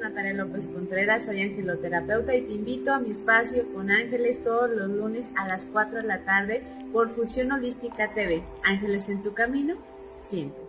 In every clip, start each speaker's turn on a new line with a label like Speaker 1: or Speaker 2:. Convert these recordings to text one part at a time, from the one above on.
Speaker 1: Natalia López Contreras, soy angeloterapeuta y te invito a mi espacio con ángeles todos los lunes a las 4 de la tarde por Fusión Holística TV. Ángeles en tu camino, siempre.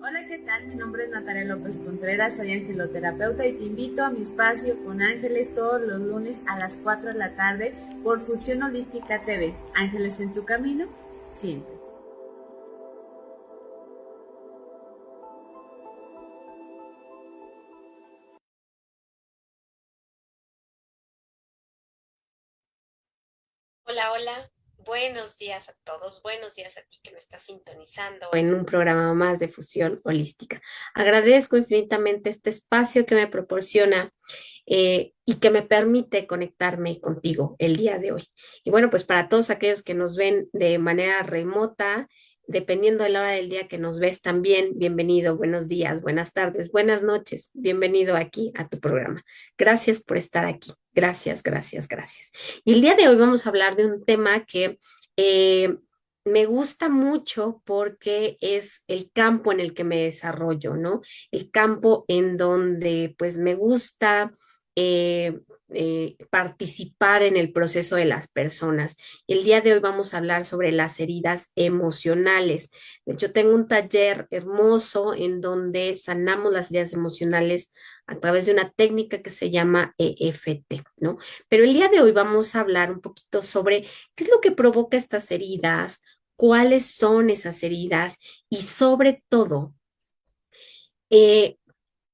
Speaker 1: Hola, ¿qué tal? Mi nombre es Natalia López Contreras, soy angeloterapeuta y te invito a mi espacio con ángeles todos los lunes a las 4 de la tarde por Fusión Holística TV. Ángeles en tu camino, siempre.
Speaker 2: Hola, hola. Buenos días a todos. Buenos días a ti que me estás sintonizando en un programa más de Fusión Holística. Agradezco infinitamente este espacio que me proporciona y que me permite conectarme contigo el día de hoy. Y bueno, pues para todos aquellos que nos ven de manera remota, dependiendo de la hora del día que nos ves también, bienvenido, buenos días, buenas tardes, buenas noches, bienvenido aquí a tu programa. Gracias por estar aquí. Gracias, gracias, gracias. Y el día de hoy vamos a hablar de un tema que eh, me gusta mucho porque es el campo en el que me desarrollo, ¿no? El campo en donde pues me gusta eh, participar en el proceso de las personas. El día de hoy vamos a hablar sobre las heridas emocionales. De hecho, tengo un taller hermoso en donde sanamos las heridas emocionales a través de una técnica que se llama EFT, ¿no? Pero el día de hoy vamos a hablar un poquito sobre qué es lo que provoca estas heridas, cuáles son esas heridas y sobre todo, eh,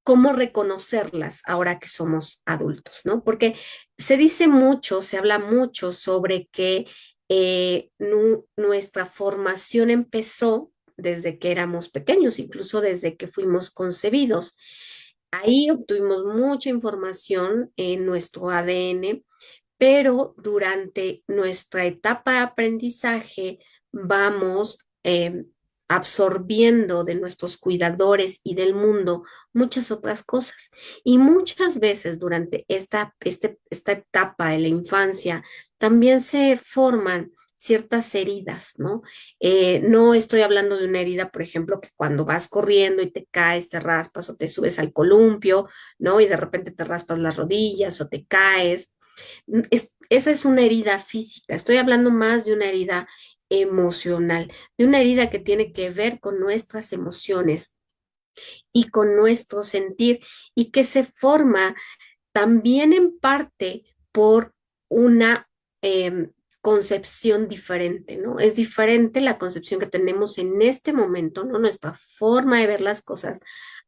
Speaker 2: cómo reconocerlas ahora que somos adultos, ¿no? Porque se dice mucho, se habla mucho sobre que nuestra formación empezó desde que éramos pequeños, incluso desde que fuimos concebidos. Ahí obtuvimos mucha información en nuestro ADN, pero durante nuestra etapa de aprendizaje vamos absorbiendo de nuestros cuidadores y del mundo muchas otras cosas. Y muchas veces durante esta etapa de la infancia también se forman ciertas heridas, ¿no? No estoy hablando de una herida, por ejemplo, que cuando vas corriendo y te caes, te raspas o te subes al columpio, ¿no? Y de repente te raspas las rodillas o te caes. Esa es una herida física. Estoy hablando más de una herida emocional, de una herida que tiene que ver con nuestras emociones y con nuestro sentir y que se forma también en parte por una concepción diferente, ¿no? Es diferente la concepción que tenemos en este momento, ¿no? Nuestra forma de ver las cosas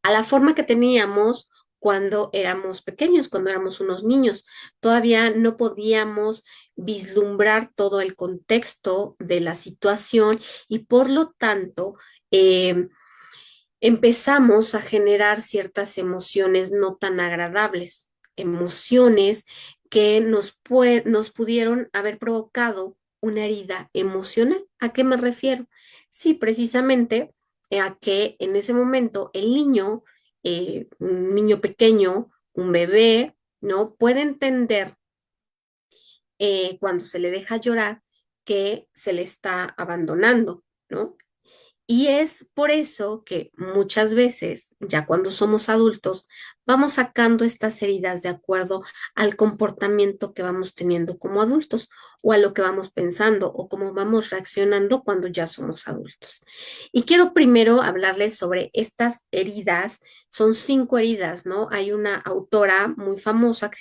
Speaker 2: a la forma que teníamos cuando éramos pequeños, cuando éramos unos niños. Todavía no podíamos vislumbrar todo el contexto de la situación y por lo tanto empezamos a generar ciertas emociones no tan agradables, emociones que nos pudieron haber provocado una herida emocional. ¿A qué me refiero? Sí, precisamente a que en ese momento el niño, un niño pequeño, un bebé, ¿no? Puede entender cuando se le deja llorar que se le está abandonando, ¿no? Y es por eso que muchas veces, ya cuando somos adultos, vamos sacando estas heridas de acuerdo al comportamiento que vamos teniendo como adultos o a lo que vamos pensando o cómo vamos reaccionando cuando ya somos adultos. Y quiero primero hablarles sobre estas heridas. Son 5 heridas, ¿no? Hay una autora muy famosa que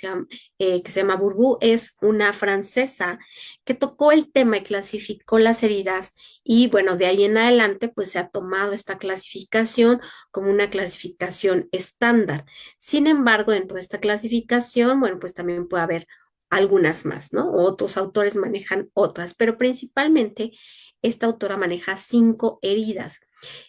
Speaker 2: se llama Bourdieu, es una francesa que tocó el tema y clasificó las heridas y bueno, de ahí en adelante, pues se ha tomado esta clasificación como una clasificación estándar. Sin embargo, dentro de esta clasificación, bueno, pues también puede haber algunas más, ¿no? Otros autores manejan otras, pero principalmente esta autora maneja 5 heridas.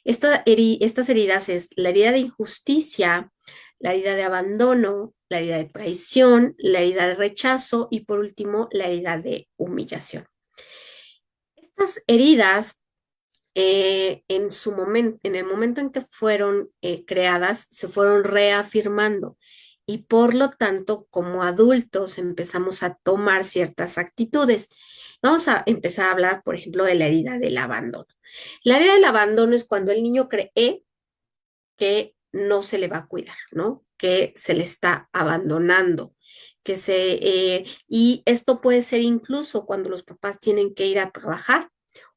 Speaker 2: Estas heridas es la herida de injusticia, la herida de abandono, la herida de traición, la herida de rechazo y por último la herida de humillación. Estas heridas en su momento, en el momento en que fueron creadas, se fueron reafirmando y por lo tanto, como adultos, empezamos a tomar ciertas actitudes. Vamos a empezar a hablar, por ejemplo, de la herida del abandono. La herida del abandono es cuando el niño cree que no se le va a cuidar, ¿no? Que se le está abandonando, y esto puede ser incluso cuando los papás tienen que ir a trabajar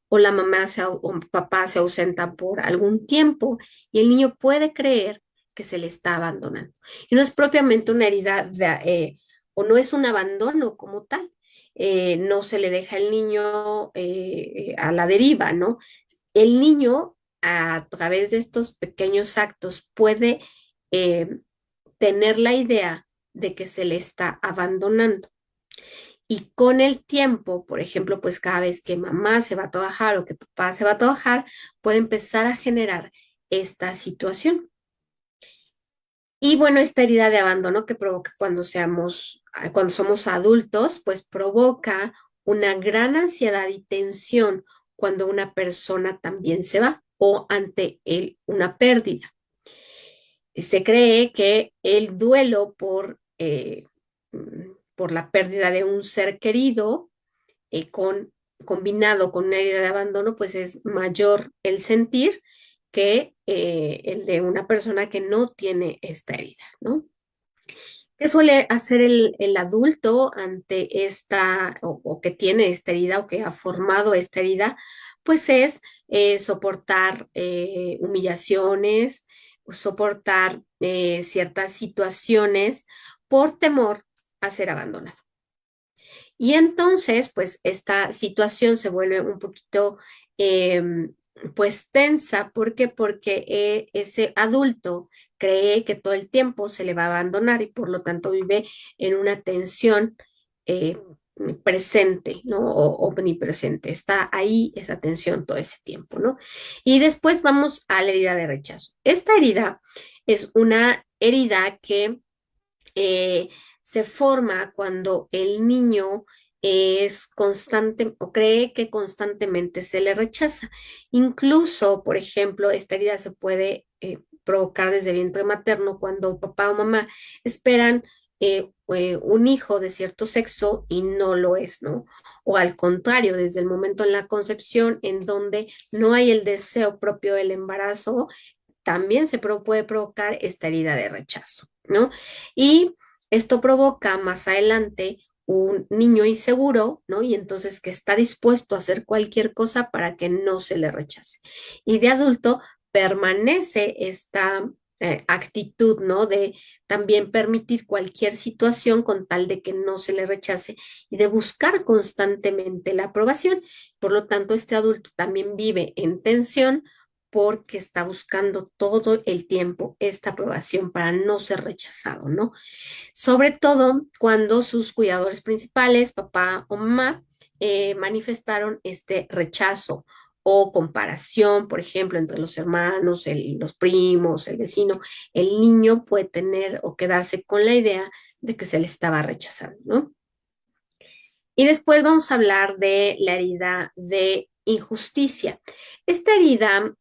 Speaker 2: o la mamá o papá se ausenta por algún tiempo y el niño puede creer que se le está abandonando. Y no es propiamente una herida o no es un abandono como tal. No se le deja al niño a la deriva, ¿no? El niño a través de estos pequeños actos puede eh, tener la idea de que se le está abandonando. Y con el tiempo, por ejemplo, pues cada vez que mamá se va a trabajar o que papá se va a trabajar, puede empezar a generar esta situación. Y bueno, esta herida de abandono que provoca cuando somos adultos, pues provoca una gran ansiedad y tensión cuando una persona también se va o ante una pérdida. Se cree que el duelo por la pérdida de un ser querido combinado con una herida de abandono, pues es mayor el sentir que el de una persona que no tiene esta herida, ¿no? ¿Qué suele hacer el adulto ante o que tiene esta herida o que ha formado esta herida? Pues es soportar humillaciones, soportar ciertas situaciones por temor a ser abandonado. Y entonces, pues esta situación se vuelve un poquito, pues tensa. ¿Por qué? Porque ese adulto cree que todo el tiempo se le va a abandonar y por lo tanto vive en una tensión eh, presente, ¿no? O omnipresente. Está ahí esa tensión todo ese tiempo, ¿no? Y después vamos a la herida de rechazo. Esta herida es una herida que eh, se forma cuando el niño es constante o cree que constantemente se le rechaza. Incluso, por ejemplo, esta herida se puede provocar desde vientre materno cuando papá o mamá esperan un hijo de cierto sexo y no lo es, ¿no? O al contrario, desde el momento en la concepción en donde no hay el deseo propio del embarazo, también puede provocar esta herida de rechazo, ¿no? Y esto provoca más adelante un niño inseguro, ¿no? Y entonces que está dispuesto a hacer cualquier cosa para que no se le rechace. Y de adulto permanece esta actitud, ¿no? De también permitir cualquier situación con tal de que no se le rechace y de buscar constantemente la aprobación. Por lo tanto, este adulto también vive en tensión porque está buscando todo el tiempo esta aprobación para no ser rechazado, ¿no? Sobre todo cuando sus cuidadores principales, papá o mamá, manifestaron este rechazo o comparación, por ejemplo, entre los hermanos, los primos, el vecino, el niño puede tener o quedarse con la idea de que se le estaba rechazando, ¿no? Y después vamos a hablar de la herida de injusticia. Esta herida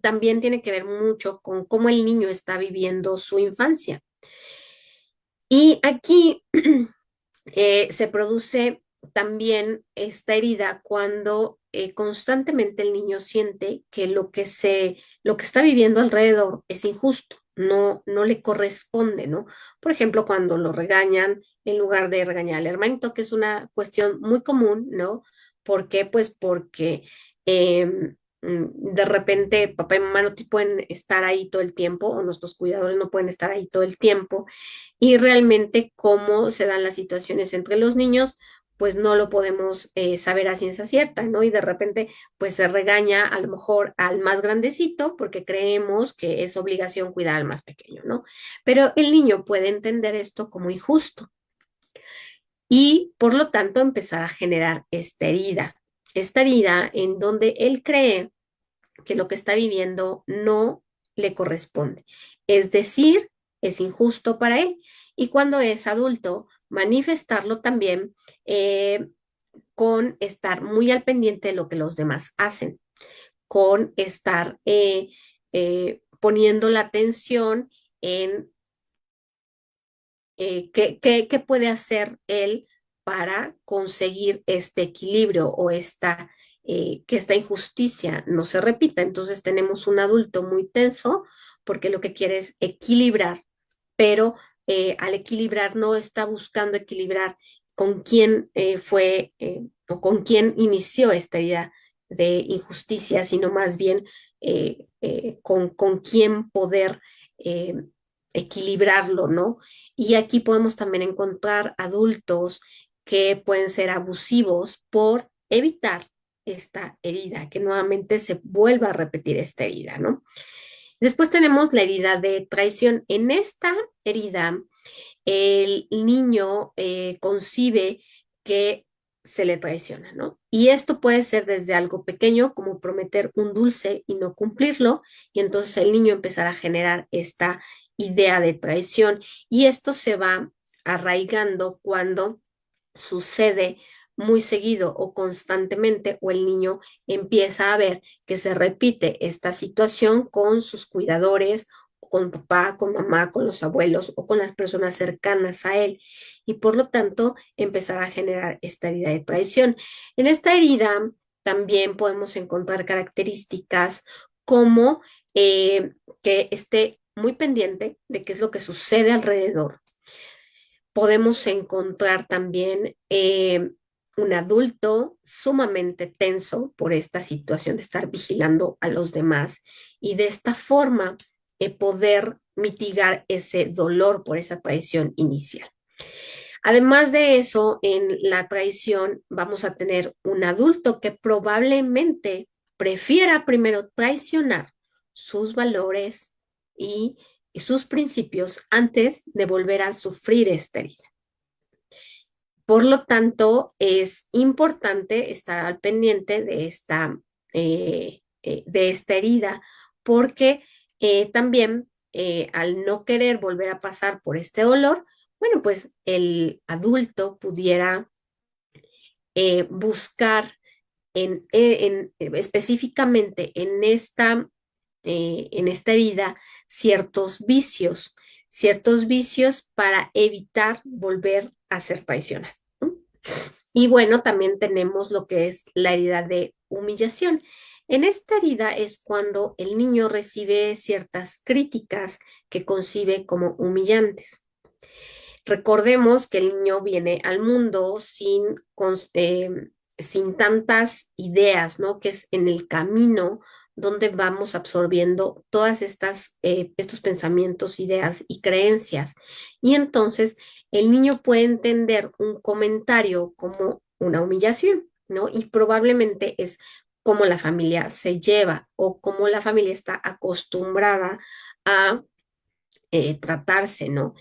Speaker 2: también tiene que ver mucho con cómo el niño está viviendo su infancia. Y aquí se produce también esta herida cuando constantemente el niño siente que lo que está viviendo alrededor es injusto, no le corresponde, ¿no? Por ejemplo, cuando lo regañan en lugar de regañar al hermanito, que es una cuestión muy común, ¿no? ¿Por qué? Pues porque de repente papá y mamá no pueden estar ahí todo el tiempo o nuestros cuidadores no pueden estar ahí todo el tiempo y realmente cómo se dan las situaciones entre los niños, pues no lo podemos saber a ciencia cierta, ¿no? Y de repente, pues se regaña a lo mejor al más grandecito porque creemos que es obligación cuidar al más pequeño, ¿no? Pero el niño puede entender esto como injusto y por lo tanto empezar a generar esta herida en donde él cree que lo que está viviendo no le corresponde. Es decir, es injusto para él. Y cuando es adulto, manifestarlo también con estar muy al pendiente de lo que los demás hacen, con estar poniendo la atención en qué puede hacer él para conseguir este equilibrio o que esta injusticia no se repita. Entonces tenemos un adulto muy tenso porque lo que quiere es equilibrar, pero al equilibrar no está buscando equilibrar con quién fue o con quién inició esta idea de injusticia, sino más bien con quién poder eh, equilibrarlo, ¿no? Y aquí podemos también encontrar adultos que pueden ser abusivos por evitar esta herida, que nuevamente se vuelva a repetir esta herida, ¿no? Después tenemos la herida de traición. En esta herida, el niño concibe que se le traiciona, ¿no? Y esto puede ser desde algo pequeño, como prometer un dulce y no cumplirlo, y entonces el niño empezará a generar esta idea de traición, y esto se va arraigando cuando sucede muy seguido o constantemente, o el niño empieza a ver que se repite esta situación con sus cuidadores, con papá, con mamá, con los abuelos o con las personas cercanas a él, y por lo tanto empezar a generar esta herida de traición. En esta herida también podemos encontrar características como que esté muy pendiente de qué es lo que sucede alrededor. Podemos encontrar también un adulto sumamente tenso por esta situación de estar vigilando a los demás y de esta forma poder mitigar ese dolor por esa traición inicial. Además de eso, en la traición vamos a tener un adulto que probablemente prefiera primero traicionar sus valores y sus principios antes de volver a sufrir esta herida. Por lo tanto, es importante estar al pendiente de esta herida, porque también al no querer volver a pasar por este dolor, bueno, pues el adulto pudiera buscar específicamente en esta herida ciertos vicios para evitar volver a ser traicionado, ¿no? Y bueno, también tenemos lo que es la herida de humillación. En esta herida es cuando el niño recibe ciertas críticas que concibe como humillantes. Recordemos que el niño viene al mundo sin tantas ideas, ¿no? Que es en el camino donde vamos absorbiendo todas estos pensamientos, ideas y creencias. Y entonces el niño puede entender un comentario como una humillación, ¿no? Y probablemente es cómo la familia se lleva o cómo la familia está acostumbrada a tratarse, ¿no?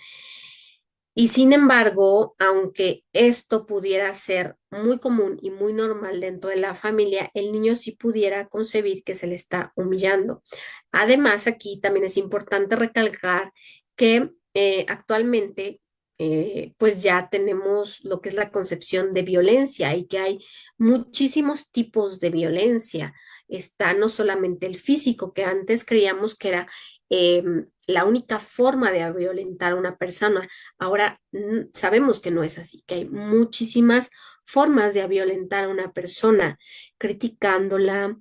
Speaker 2: Y sin embargo, aunque esto pudiera ser muy común y muy normal dentro de la familia, el niño sí pudiera concebir que se le está humillando. Además, aquí también es importante recalcar que actualmente, pues ya tenemos lo que es la concepción de violencia y que hay muchísimos tipos de violencia. Está no solamente el físico, que antes creíamos que era la única forma de violentar a una persona. Ahora sabemos que no es así, que hay muchísimas formas de violentar a una persona, criticándola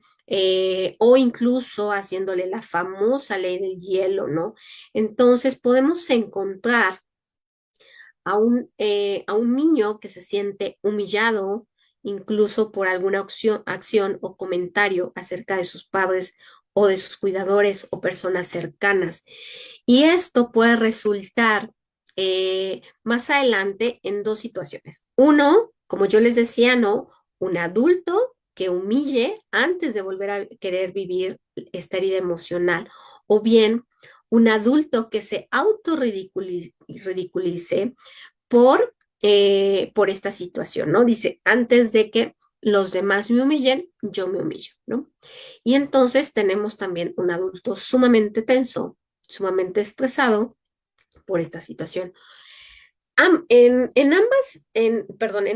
Speaker 2: o incluso haciéndole la famosa ley del hielo, ¿no? Entonces podemos encontrar a un niño que se siente humillado incluso por alguna acción o comentario acerca de sus padres o de sus cuidadores o personas cercanas. Y esto puede resultar más adelante en dos situaciones. Uno, como yo les decía, ¿no? Un adulto que humille antes de volver a querer vivir esta herida emocional, o bien un adulto que se autorridiculice por esta situación, ¿no? Dice, antes de que los demás me humillen, yo me humillo, ¿no? Y entonces tenemos también un adulto sumamente tenso, sumamente estresado, por esta situación. En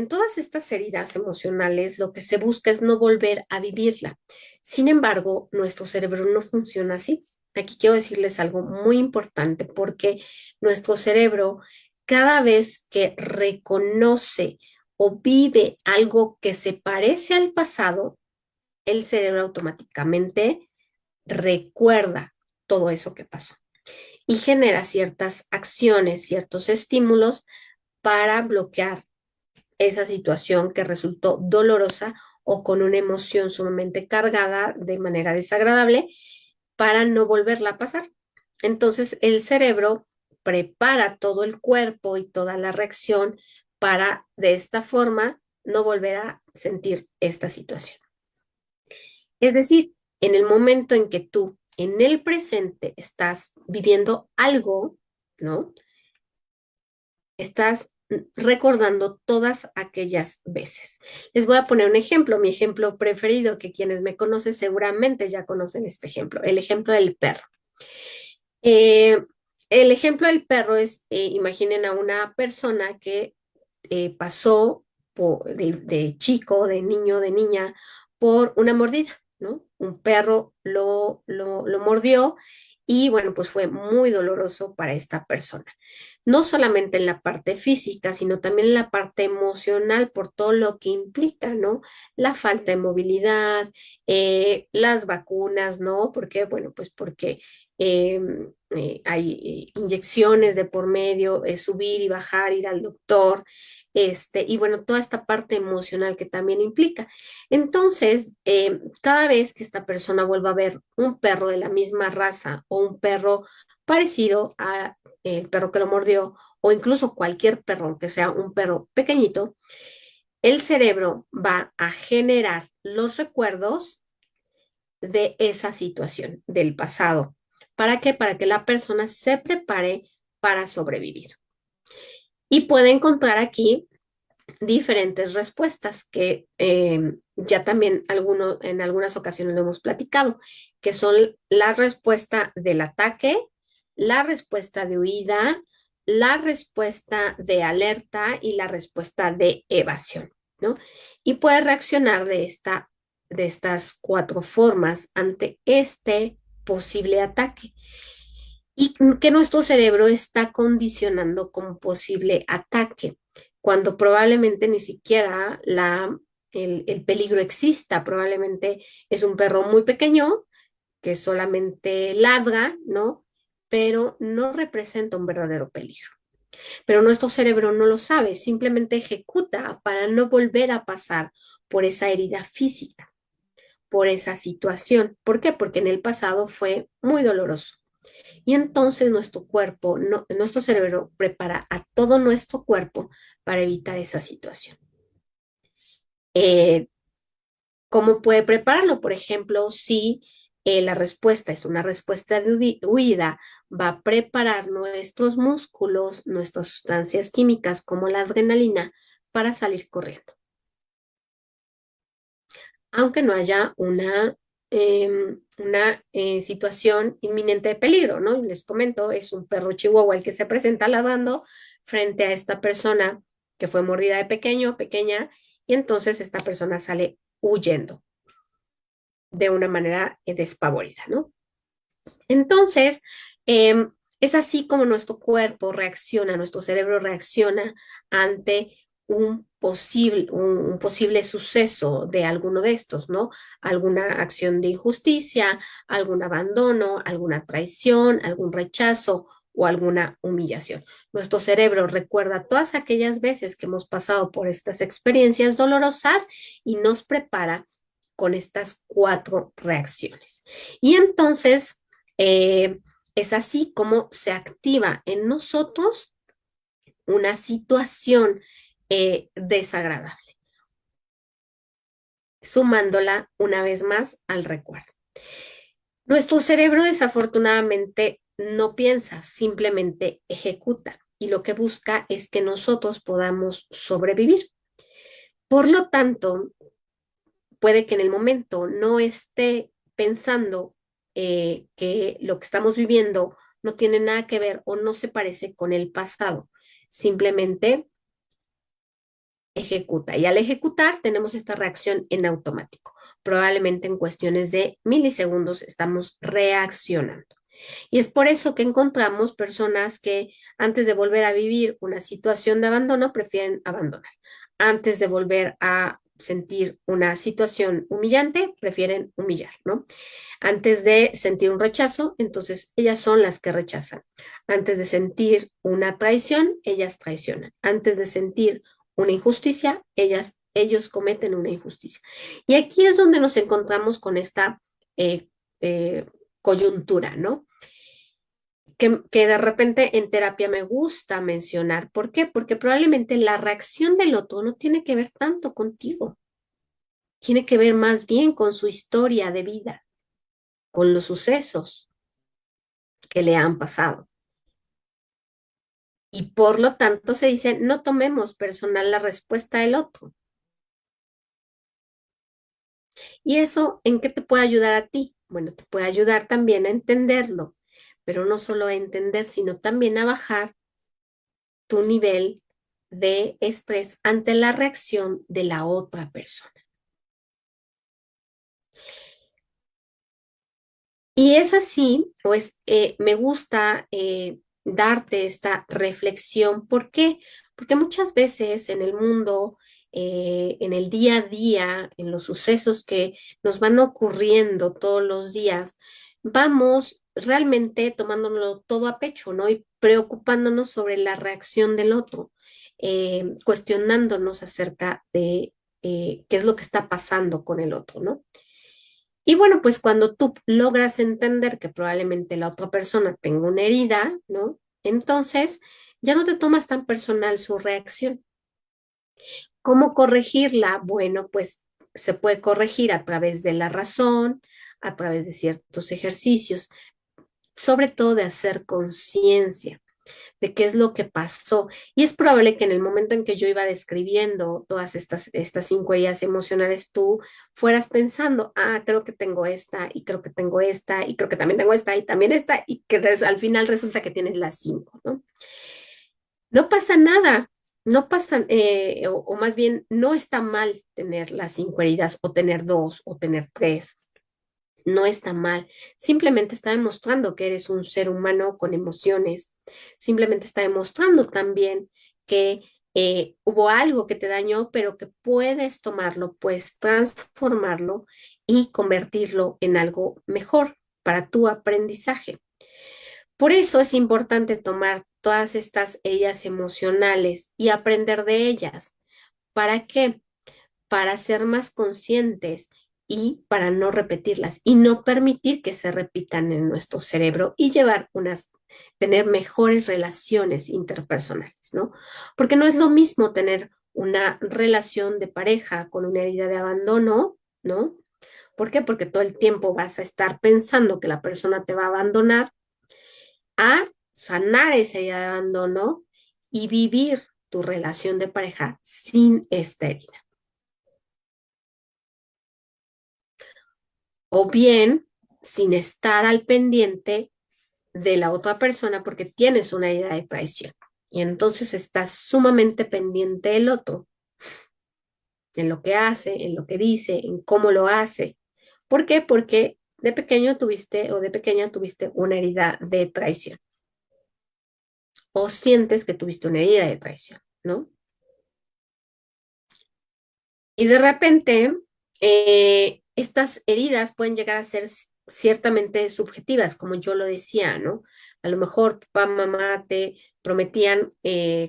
Speaker 2: todas estas heridas emocionales, lo que se busca es no volver a vivirla. Sin embargo, nuestro cerebro no funciona así. Aquí quiero decirles algo muy importante porque nuestro cerebro, cada vez que reconoce o vive algo que se parece al pasado, el cerebro automáticamente recuerda todo eso que pasó y genera ciertas acciones, ciertos estímulos para bloquear esa situación que resultó dolorosa o con una emoción sumamente cargada de manera desagradable para no volverla a pasar. Entonces el cerebro prepara todo el cuerpo y toda la reacción para de esta forma no volver a sentir esta situación. Es decir, en el momento en que tú en el presente estás viviendo algo, ¿no? Estás recordando todas aquellas veces. Les voy a poner un ejemplo, mi ejemplo preferido, que quienes me conocen seguramente ya conocen este ejemplo, el ejemplo del perro. Eh, el ejemplo del perro es, imaginen a una persona que pasó de chico, de niño, de niña, por una mordida, ¿no? Un perro lo mordió y bueno, pues fue muy doloroso para esta persona. No solamente en la parte física, sino también en la parte emocional por todo lo que implica, ¿no? La falta de movilidad, las vacunas, ¿no? Porque, bueno, pues porque hay inyecciones de por medio, subir y bajar, ir al doctor, y bueno, toda esta parte emocional que también implica. Entonces, cada vez que esta persona vuelva a ver un perro de la misma raza o un perro parecido a el perro que lo mordió, o incluso cualquier perro, aunque sea un perro pequeñito, el cerebro va a generar los recuerdos de esa situación, del pasado. ¿Para qué? Para que la persona se prepare para sobrevivir. Y puede encontrar aquí diferentes respuestas que ya también en algunas ocasiones lo hemos platicado, que son la respuesta del ataque, la respuesta de huida, la respuesta de alerta y la respuesta de evasión, ¿no? Y puede reaccionar de estas cuatro formas ante este posible ataque y que nuestro cerebro está condicionando como posible ataque, cuando probablemente ni siquiera el peligro exista, probablemente es un perro muy pequeño que solamente ladra, ¿no? Pero no representa un verdadero peligro. Pero nuestro cerebro no lo sabe, simplemente ejecuta para no volver a pasar por esa herida física, por esa situación. ¿Por qué? Porque en el pasado fue muy doloroso. Y entonces nuestro cuerpo, nuestro cerebro prepara a todo nuestro cuerpo para evitar esa situación. Eh, ¿Cómo puede prepararlo? Por ejemplo, si la respuesta es una respuesta de huida, va a preparar nuestros músculos, nuestras sustancias químicas como la adrenalina para salir corriendo. Aunque no haya una situación inminente de peligro, ¿no? Les comento, es un perro chihuahua el que se presenta ladrando frente a esta persona que fue mordida de pequeño, pequeña, y entonces esta persona sale huyendo de una manera despavorida, ¿no? Entonces, es así como nuestro cuerpo reacciona, nuestro cerebro reacciona ante un posible suceso de alguno de estos, ¿no? Alguna acción de injusticia, algún abandono, alguna traición, algún rechazo o alguna humillación. Nuestro cerebro recuerda todas aquellas veces que hemos pasado por estas experiencias dolorosas y nos prepara con estas cuatro reacciones. Y entonces, es así como se activa en nosotros una situación desagradable, sumándola una vez más al recuerdo. Nuestro cerebro desafortunadamente no piensa, simplemente ejecuta y lo que busca es que nosotros podamos sobrevivir. Por lo tanto, puede que en el momento no esté pensando que lo que estamos viviendo no tiene nada que ver o no se parece con el pasado. Simplemente ejecuta. Y al ejecutar tenemos esta reacción en automático. Probablemente en cuestiones de milisegundos estamos reaccionando. Y es por eso que encontramos personas que antes de volver a vivir una situación de abandono prefieren abandonar. Antes de volver a sentir una situación humillante, prefieren humillar, ¿no? Antes de sentir un rechazo, entonces ellas son las que rechazan. Antes de sentir una traición, ellas traicionan. Antes de sentir una injusticia, ellos cometen una injusticia. Y aquí es donde nos encontramos con esta eh, eh, coyuntura, ¿no? Que de repente en terapia me gusta mencionar. ¿Por qué? Porque probablemente la reacción del otro no tiene que ver tanto contigo, tiene que ver más bien con su historia de vida, con los sucesos que le han pasado. Y por lo tanto se dice, no tomemos personal la respuesta del otro. ¿Y eso en qué te puede ayudar a ti? Bueno, te puede ayudar también a entenderlo, pero no solo a entender, sino también a bajar tu nivel de estrés ante la reacción de la otra persona. Y es así, pues me gusta darte esta reflexión. ¿Por qué? Porque muchas veces en el mundo, en el día a día, en los sucesos que nos van ocurriendo todos los días, vamos realmente tomándonos todo a pecho, ¿no? Y preocupándonos sobre la reacción del otro, cuestionándonos acerca de qué es lo que está pasando con el otro, ¿no? Y bueno, pues cuando tú logras entender que probablemente la otra persona tenga una herida, ¿no? Entonces ya no te tomas tan personal su reacción. ¿Cómo corregirla? Bueno, pues se puede corregir a través de la razón, a través de ciertos ejercicios, sobre todo de hacer conciencia de qué es lo que pasó. Y es probable que en el momento en que yo iba describiendo todas estas cinco heridas emocionales, tú fueras pensando, ah, creo que tengo esta, y creo que tengo esta, y creo que también tengo esta, y también esta, y que al final resulta que tienes las cinco, ¿no? No pasa nada. No pasa, o más bien, no está mal tener las cinco heridas, o tener dos, o tener tres, no está mal, simplemente está demostrando que eres un ser humano con emociones, simplemente está demostrando también que hubo algo que te dañó, pero que puedes tomarlo, puedes transformarlo y convertirlo en algo mejor para tu aprendizaje. Por eso es importante tomar todas estas heridas emocionales y aprender de ellas. ¿Para qué? Para ser más conscientes y para no repetirlas y no permitir que se repitan en nuestro cerebro y tener mejores relaciones interpersonales, ¿no? Porque no es lo mismo tener una relación de pareja con una herida de abandono, ¿no? ¿Por qué? Porque todo el tiempo vas a estar pensando que la persona te va a abandonar, a sanar esa herida de abandono y vivir tu relación de pareja sin esta herida. O bien sin estar al pendiente de la otra persona porque tienes una idea de traición. Y entonces estás sumamente pendiente del otro, en lo que hace, en lo que dice, en cómo lo hace. ¿Por qué? Porque de pequeño tuviste o de pequeña tuviste una herida de traición o sientes que tuviste una herida de traición, ¿no? Y de repente, estas heridas pueden llegar a ser ciertamente subjetivas, como yo lo decía, ¿no? A lo mejor papá, mamá te prometían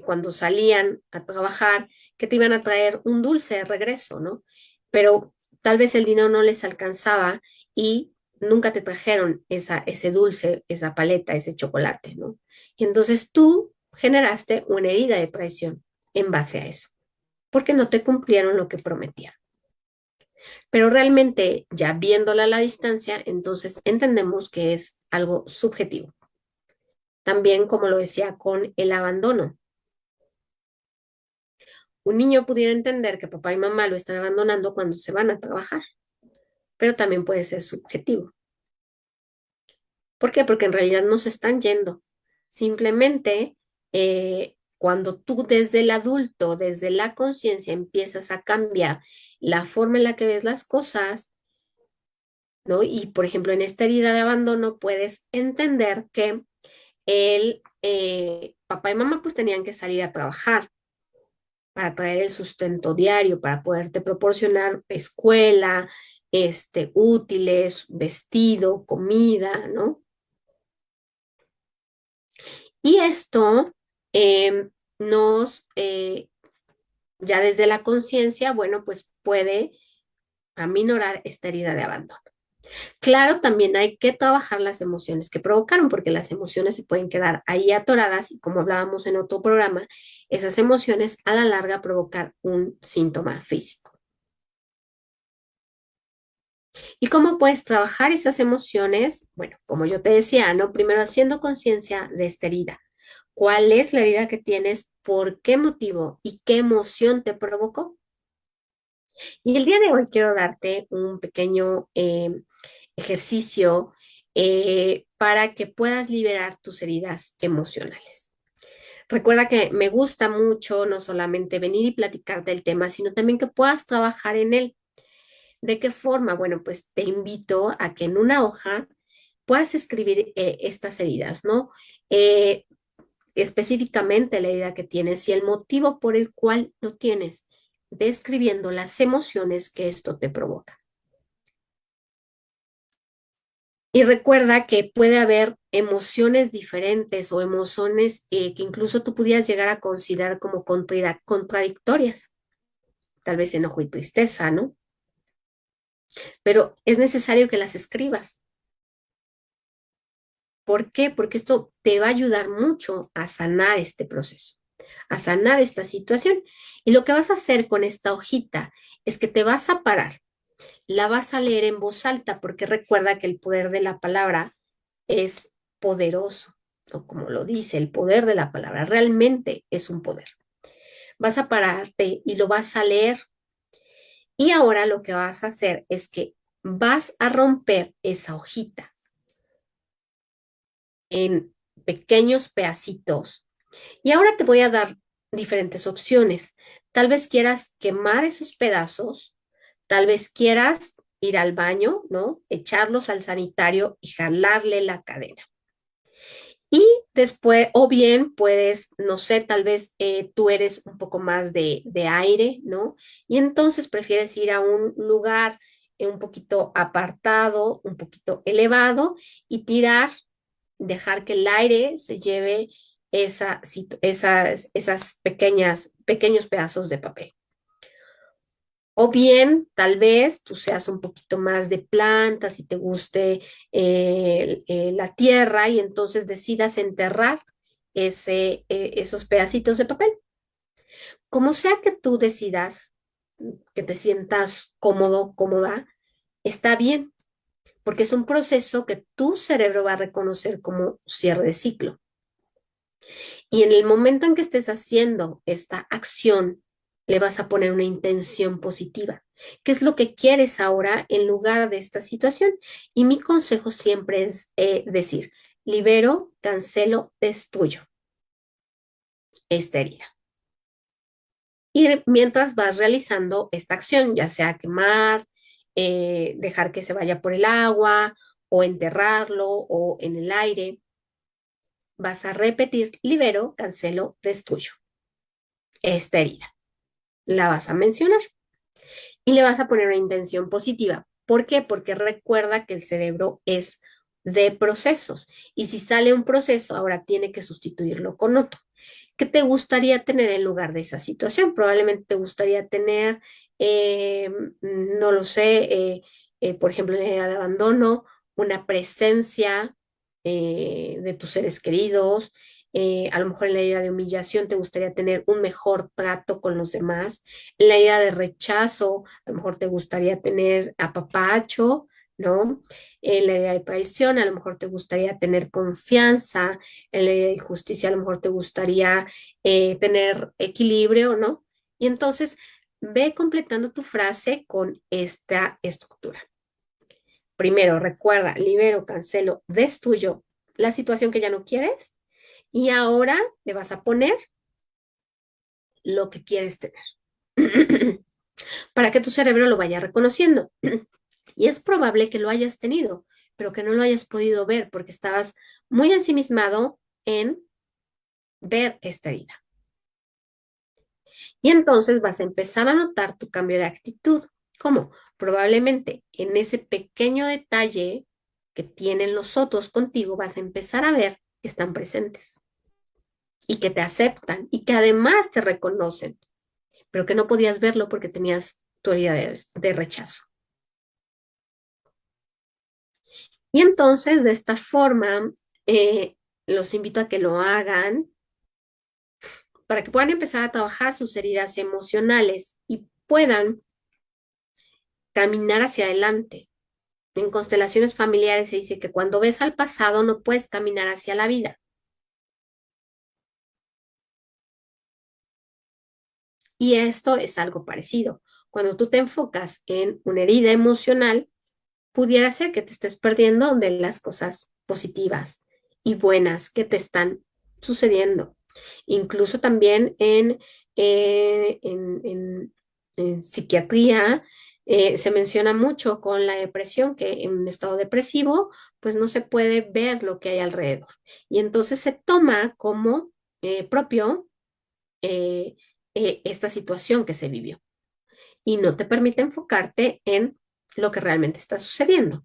Speaker 2: cuando salían a trabajar que te iban a traer un dulce de regreso, ¿no? Pero tal vez el dinero no les alcanzaba y nunca te trajeron ese dulce, esa paleta, ese chocolate, ¿no? Y entonces tú generaste una herida de traición en base a eso porque no te cumplieron lo que prometían. Pero realmente, ya viéndola a la distancia, entonces entendemos que es algo subjetivo. También, como lo decía, con el abandono. Un niño pudiera entender que papá y mamá lo están abandonando cuando se van a trabajar, pero también puede ser subjetivo. ¿Por qué? Porque en realidad no se están yendo. Simplemente cuando tú desde el adulto, desde la conciencia, empiezas a cambiar la forma en la que ves las cosas, ¿no? Y por ejemplo, en esta herida de abandono puedes entender que el papá y mamá pues tenían que salir a trabajar para traer el sustento diario, para poderte proporcionar escuela, útiles, vestido, comida, ¿no? Y esto nos, ya desde la conciencia, bueno, pues puede aminorar esta herida de abandono. Claro, también hay que trabajar las emociones que provocaron, porque las emociones se pueden quedar ahí atoradas y como hablábamos en otro programa, esas emociones a la larga provocar un síntoma físico. ¿Y cómo puedes trabajar esas emociones? Bueno, como yo te decía, ¿no? Primero haciendo conciencia de esta herida. ¿Cuál es la herida que tienes? ¿Por qué motivo? ¿Y qué emoción te provocó? Y el día de hoy quiero darte un pequeño ejercicio para que puedas liberar tus heridas emocionales. Recuerda que me gusta mucho no solamente venir y platicar del tema, sino también que puedas trabajar en él. ¿De qué forma? Bueno, pues te invito a que en una hoja puedas escribir estas heridas, ¿no? Eh, Específicamente la herida que tienes y el motivo por el cual lo tienes, describiendo las emociones que esto te provoca. Y recuerda que puede haber emociones diferentes o emociones que incluso tú pudieras llegar a considerar como contradictorias, tal vez enojo y tristeza, ¿no? Pero es necesario que las escribas. ¿Por qué? Porque esto te va a ayudar mucho a sanar este proceso, a sanar esta situación. Y lo que vas a hacer con esta hojita es que te vas a parar, la vas a leer en voz alta, porque recuerda que el poder de la palabra es poderoso, o como lo dice, el poder de la palabra realmente es un poder. Vas a pararte y lo vas a leer. Y ahora lo que vas a hacer es que vas a romper esa hojita en pequeños pedacitos. Y ahora te voy a dar diferentes opciones. Tal vez quieras quemar esos pedazos, tal vez quieras ir al baño, ¿no? Echarlos al sanitario y jalarle la cadena. Y después, o bien puedes, no sé, tal vez tú eres un poco más de aire, ¿no? Y entonces prefieres ir a un lugar un poquito apartado, un poquito elevado y tirar, dejar que el aire se lleve esas pequeños pedazos de papel. O bien, tal vez tú seas un poquito más de plantas y te guste la tierra y entonces decidas enterrar esos pedacitos de papel. Como sea que tú decidas, que te sientas cómodo, cómoda, está bien, porque es un proceso que tu cerebro va a reconocer como cierre de ciclo. Y en el momento en que estés haciendo esta acción, le vas a poner una intención positiva. ¿Qué es lo que quieres ahora en lugar de esta situación? Y mi consejo siempre es decir, libero, cancelo, destruyo esta herida. Y mientras vas realizando esta acción, ya sea quemar, dejar que se vaya por el agua o enterrarlo o en el aire, vas a repetir, libero, cancelo, destruyo esta herida. La vas a mencionar y le vas a poner una intención positiva. ¿Por qué? Porque recuerda que el cerebro es de procesos y si sale un proceso, ahora tiene que sustituirlo con otro. ¿Qué te gustaría tener en lugar de esa situación? Probablemente te gustaría tener, no lo sé, por ejemplo, en la edad de abandono, una presencia de tus seres queridos. A lo mejor en la idea de humillación te gustaría tener un mejor trato con los demás. En la idea de rechazo, a lo mejor te gustaría tener apapacho, ¿no? En la idea de traición, a lo mejor te gustaría tener confianza. En la idea de justicia, a lo mejor te gustaría tener equilibrio, ¿no? Y entonces ve completando tu frase con esta estructura. primero, recuerda, libero, cancelo, destruyo la situación que ya no quieres y ahora le vas a poner lo que quieres tener para que tu cerebro lo vaya reconociendo. Y es probable que lo hayas tenido, pero que no lo hayas podido ver porque estabas muy ensimismado en ver esta herida. Y entonces vas a empezar a notar tu cambio de actitud. ¿Cómo? Probablemente en ese pequeño detalle que tienen los otros contigo vas a empezar a ver que están presentes y que te aceptan y que además te reconocen, pero que no podías verlo porque tenías tu herida de rechazo. Y entonces, de esta forma, los invito a que lo hagan para que puedan empezar a trabajar sus heridas emocionales y puedan caminar hacia adelante. En constelaciones familiares se dice que cuando ves al pasado no puedes caminar hacia la vida. Y esto es algo parecido. Cuando tú te enfocas en una herida emocional, pudiera ser que te estés perdiendo de las cosas positivas y buenas que te están sucediendo. Incluso también eh, en, en- en psiquiatría se menciona mucho con la depresión que en un estado depresivo pues no se puede ver lo que hay alrededor. Y entonces se toma como propio eh, esta situación que se vivió y no te permite enfocarte en lo que realmente está sucediendo.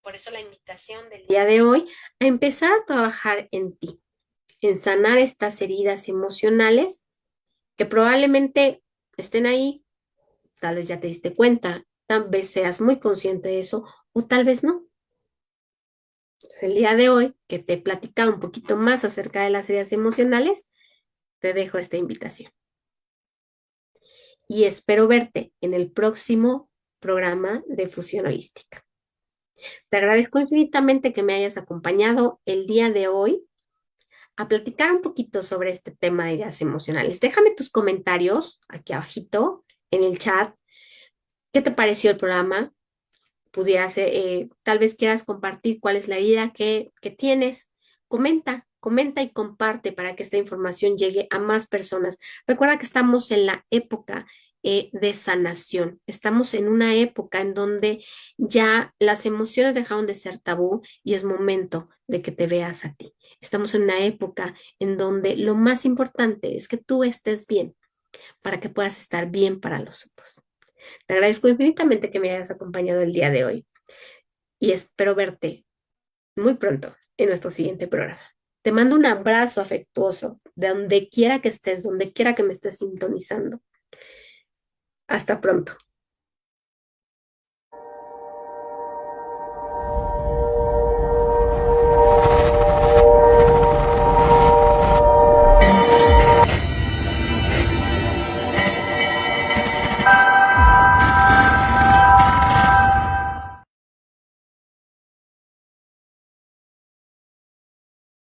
Speaker 2: Por eso la invitación del día de hoy a empezar a trabajar en ti, en sanar estas heridas emocionales que probablemente estén ahí, tal vez ya te diste cuenta, tal vez seas muy consciente de eso o tal vez no. Entonces, el día de hoy, que te he platicado un poquito más acerca de las heridas emocionales, te dejo esta invitación y espero verte en el próximo programa de Fusión Holística. Te agradezco infinitamente que me hayas acompañado el día de hoy a platicar un poquito sobre este tema de heridas emocionales. Déjame tus comentarios aquí abajito en el chat. ¿Qué te pareció el programa? Pudieras, tal vez quieras compartir cuál es la herida que tienes. Comenta y comparte para que esta información llegue a más personas. Recuerda que estamos en la época de sanación. Estamos en una época en donde ya las emociones dejaron de ser tabú y es momento de que te veas a ti. Estamos en una época en donde lo más importante es que tú estés bien para que puedas estar bien para los otros. Te agradezco infinitamente que me hayas acompañado el día de hoy y espero verte muy pronto en nuestro siguiente programa. Te mando un abrazo afectuoso de donde quiera que estés, donde quiera que me estés sintonizando. Hasta pronto.